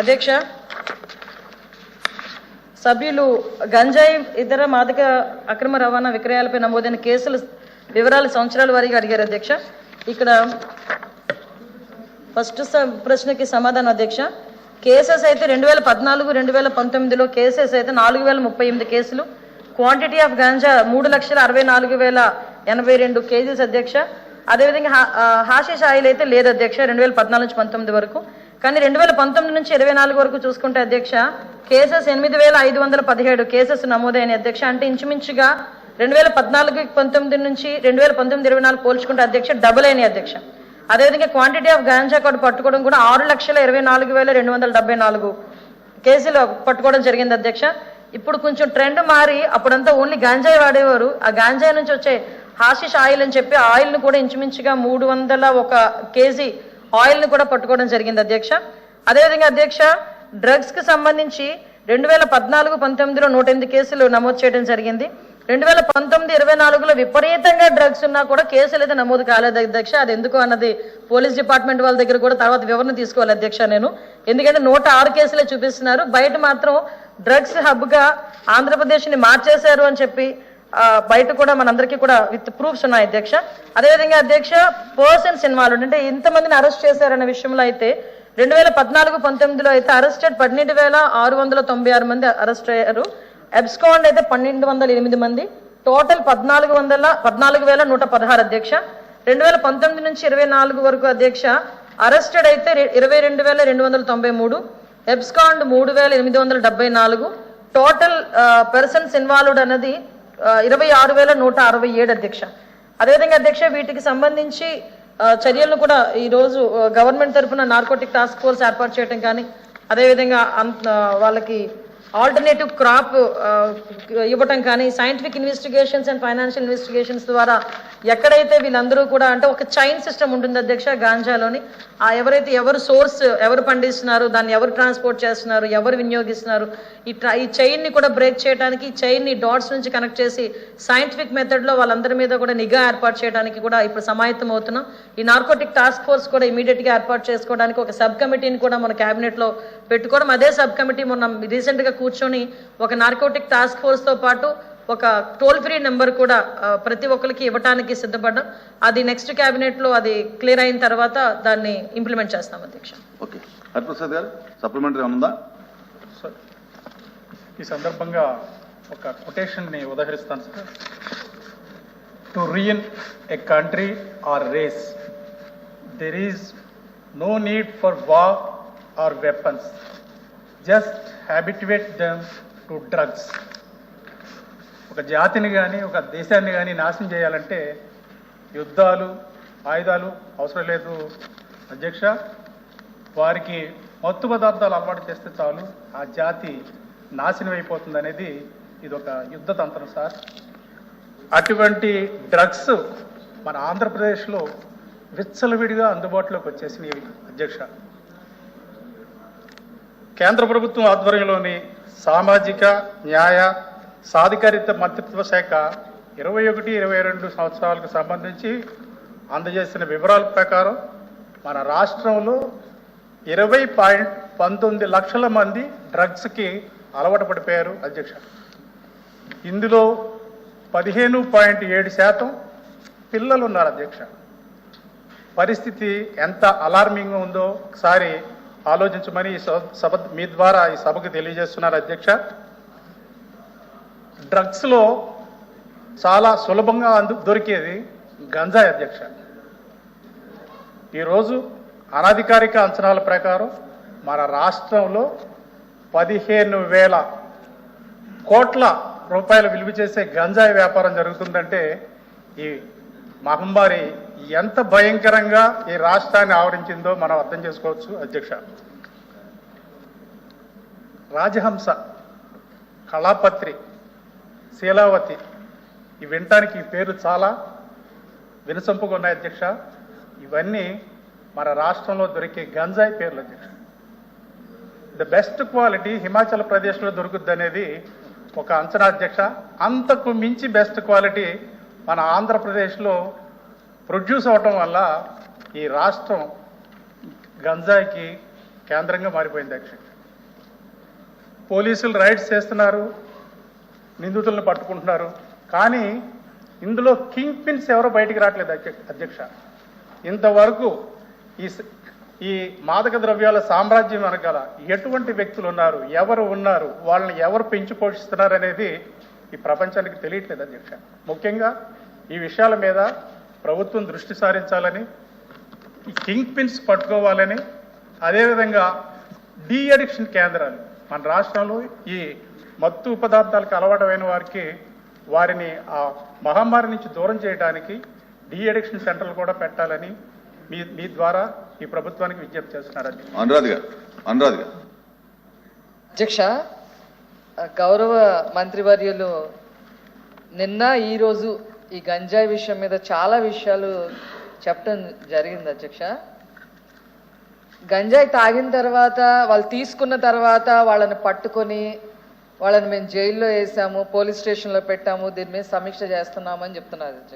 అధ్యక్ష, సభ్యులు గంజాయి ఇతర మాదక అక్రమ రవాణా విక్రయాలపై నమోదైన కేసుల వివరాలు సంవత్సరాల వారీగా అడిగారు అధ్యక్ష. ఇక్కడ ఫస్ట్ ప్రశ్నకి సమాధానం అధ్యక్ష. కేసెస్ అయితే 2014, 2019లో కేసెస్ అయితే 4038 కేసులు. క్వాంటిటీ ఆఫ్ గంజా 3,64,082 కేజీస్ అధ్యక్ష. అదేవిధంగా హాషిష్ ఆయిల్ అయితే లేదు అధ్యక్ష 2014 నుంచి 19 వరకు. కానీ 2019 నుంచి 24 వరకు చూసుకుంటే అధ్యక్ష కేసెస్ 8,517 కేసెస్ నమోదైన అధ్యక్ష. అంటే ఇంచుమించుగా 2014-19 నుంచి 2019-24 పోల్చుకుంటే అధ్యక్ష డబుల్ అయినాయి అధ్యక్ష. అదేవిధంగా క్వాంటిటీ ఆఫ్ గాంజా కూడా పట్టుకోవడం కూడా 6,24,274 కేసులు పట్టుకోవడం జరిగింది అధ్యక్ష. ఇప్పుడు కొంచెం ట్రెండ్ మారి అప్పుడంతా ఓన్లీ గాంజాయి వాడేవారు. ఆ గాంజాయి నుంచి వచ్చే హాషిష్ ఆయిల్ అని చెప్పి ఆయిల్ను కూడా ఇంచుమించుగా 301 కేజీ ఆయిల్ను కూడా పట్టుకోవడం జరిగింది అధ్యక్ష. అదేవిధంగా అధ్యక్ష డ్రగ్స్కి సంబంధించి 2014-19లో 108 కేసులు నమోదు చేయడం జరిగింది. 2019-24లో విపరీతంగా డ్రగ్స్ ఉన్నా కూడా కేసులు అయితే నమోదు కాలేదు అధ్యక్ష. అది ఎందుకు అన్నది పోలీస్ డిపార్ట్మెంట్ వాళ్ళ దగ్గర కూడా తర్వాత వివరణ తీసుకోవాలి అధ్యక్ష నేను. ఎందుకంటే 106 కేసులే చూపిస్తున్నారు. బయట మాత్రం డ్రగ్స్ హబ్గా ఆంధ్రప్రదేశ్ని మార్చేశారు అని చెప్పి బయట కూడా మనందరికీ కూడా విత్ ప్రూఫ్స్ ఉన్నాయి అధ్యక్ష. అదేవిధంగా అధ్యక్ష పర్సన్స్ ఇన్వాల్వ్డ్ అంటే ఇంతమందిని అరెస్ట్ చేశారన్న విషయంలో అయితే 2014-19లో అయితే అరెస్టెడ్ 12,696 మంది అరెస్ట్ అయ్యారు. అబ్స్కాండ్ అయితే 1,208 మంది. టోటల్ 14,116 అధ్యక్ష. 2019 నుంచి 24 వరకు అధ్యక్ష అరెస్టెడ్ అయితే 22,293, అబ్స్కాండ్ 3,874. టోటల్ పర్సన్స్ ఇన్వాల్వ్డ్ అన్నది 26,167 అధ్యక్ష. అదేవిధంగా అధ్యక్ష వీటికి సంబంధించి చర్యలను కూడా ఈరోజు గవర్నమెంట్ తరఫున నార్కోటిక్ టాస్క్ ఫోర్స్ ఏర్పాటు చేయడం కానీ అదేవిధంగా వాళ్ళకి ఆల్టర్నేటివ్ క్రాప్ ఇవ్వటం కానీ scientific investigations and financial investigations ద్వారా ఎక్కడైతే వీళ్ళందరూ కూడా అంటే ఒక చైన్ సిస్టమ్ ఉంటుంది అధ్యక్ష గాంజాలోని. ఎవరు సోర్స్ ఎవరు పండిస్తున్నారు, దాన్ని ఎవరు ట్రాన్స్పోర్ట్ చేస్తున్నారు, ఎవరు వినియోగిస్తున్నారు, ఈ చైన్ని కూడా బ్రేక్ చేయడానికి ఈ చైన్ని డాట్స్ నుంచి కనెక్ట్ చేసి సైంటిఫిక్ మెథడ్లో వాళ్ళందరి మీద కూడా నిఘా ఏర్పాటు చేయడానికి కూడా ఇప్పుడు సమాయత్తం అవుతున్నాం. ఈ నార్కోటిక్ టాస్క్ ఫోర్స్ కూడా ఇమీడియట్గా ఏర్పాటు చేసుకోవడానికి ఒక సబ్ కమిటీని కూడా మన క్యాబినెట్లో పెట్టుకోవడం. అదే సబ్ కమిటీ మొన్న రీసెంట్గా కూర్చొని ఒక నార్కోటిక్ టాస్క్ ఫోర్స్తో పాటు ఒక టోల్ ఫ్రీ నెంబర్ కూడా ప్రతి ఒక్కరికి ఇవ్వడానికి సిద్ధపడ్డాం. అది నెక్స్ట్ క్యాబినెట్లో అది క్లియర్ అయిన తర్వాత దాన్ని ఇంప్లిమెంట్ చేస్తాం అధ్యక్ష. ఓకే, హరిప్రసాద్ గారు సప్లిమెంటరీ ఉందా? ఈ సందర్భంగా ఒక కొటేషన్ని ఉదహరిస్తాను sir. To ruin a country or race there is no need for war or weapons, just habituate them to drugs. ఒక జాతిని కానీ ఒక దేశాన్ని కానీ నాశనం చేయాలంటే యుద్ధాలు ఆయుధాలు అవసరం లేదు అధ్యక్ష. వారికి మత్తు పదార్థాలు అలవాటు చేస్తే చాలు ఆ జాతి నాశనం అయిపోతుంది అనేది ఇది ఒక యుద్ధ తంత్రం సార్. అటువంటి డ్రగ్స్ మన ఆంధ్రప్రదేశ్లో విచ్చలవిడిగా అందుబాటులోకి వచ్చేసినవి అధ్యక్ష. కేంద్ర ప్రభుత్వం ఆధ్వర్యంలోని సామాజిక న్యాయ సాధికారిత మంత్రిత్వ శాఖ 21-22 సంవత్సరాలకు సంబంధించి అందజేసిన వివరాల ప్రకారం మన రాష్ట్రంలో 20.19 లక్షల మంది డ్రగ్స్కి అలవాటు పడిపోయారు అధ్యక్ష. ఇందులో 15.7% పిల్లలు ఉన్నారు అధ్యక్ష. పరిస్థితి ఎంత అలార్మింగ్ ఉందో ఒకసారి ఆలోచించమని సభ మీ ద్వారా ఈ సభకు తెలియజేస్తున్నారు అధ్యక్ష. డ్రగ్స్లో చాలా సులభంగా దొరికేది గంజాయి అధ్యక్ష. ఈరోజు అనధికారిక అంచనాల ప్రకారం మన రాష్ట్రంలో 15,000 కోట్ల రూపాయలు విలువ చేసే గంజాయి వ్యాపారం జరుగుతుందంటే ఈ మహమ్మారి ఎంత భయంకరంగా ఈ రాష్ట్రాన్ని ఆవరించిందో మనం అర్థం చేసుకోవచ్చు అధ్యక్ష. రాజహంస, కళాపత్రి, శీలావతి ఈ వినటానికి ఈ పేర్లు చాలా వినసొంపుగా ఉన్నాయి అధ్యక్ష. ఇవన్నీ మన రాష్ట్రంలో దొరికే గంజాయి పేర్లు అధ్యక్ష. ద బెస్ట్ క్వాలిటీ హిమాచల్ ప్రదేశ్లో దొరుకుద్ది అనేది ఒక అంచనా అధ్యక్ష. అంతకు మించి బెస్ట్ క్వాలిటీ మన ఆంధ్రప్రదేశ్లో ప్రొడ్యూస్ అవటం వల్ల ఈ రాష్ట్రం గంజాయికి కేంద్రంగా మారిపోయింది అధ్యక్ష. పోలీసులు రైడ్స్ చేస్తున్నారు, నిందితులను పట్టుకుంటున్నారు, కానీ ఇందులో కింగ్ పిన్స్ ఎవరో బయటికి రావట్లేదు అధ్యక్ష. ఇంతవరకు ఈ మాదక ద్రవ్యాల సామ్రాజ్యం వెనకాల ఎటువంటి వ్యక్తులు ఉన్నారు, ఎవరు ఉన్నారు, వాళ్ళని ఎవరు పెంచి పోషిస్తున్నారు అనేది ఈ ప్రపంచానికి తెలియట్లేదు అధ్యక్ష. ముఖ్యంగా ఈ విషయాల మీద ప్రభుత్వం దృష్టి సారించాలని, ఈ కింగ్ పిన్స్ పట్టుకోవాలని, అదేవిధంగా డీ అడిక్షన్ కేంద్రాలు మన రాష్ట్రంలో ఈ మత్తు పదార్థాలకు అలవాటమైన వారిని ఆ మహమ్మారి నుంచి దూరం చేయడానికి డీ అడిక్షన్ సెంటర్లు కూడా పెట్టాలని మీ ద్వారా ఈ ప్రభుత్వానికి విజ్ఞప్తి చేస్తున్నారు అనురాధ్ గారు. అధ్యక్ష, గౌరవ మంత్రివర్యులు నిన్న ఈరోజు ఈ గంజాయి విషయం మీద చాలా విషయాలు చెప్పడం జరిగింది అధ్యక్ష. గంజాయి తాగిన తర్వాత వాళ్ళు తీసుకున్న తర్వాత వాళ్ళని పట్టుకొని వాళ్ళని మేము జైల్లో వేసాము, పోలీస్ స్టేషన్లో పెట్టాము, దీని మీద సమీక్ష చేస్తున్నామని చెప్తున్నారు అధ్యక్ష.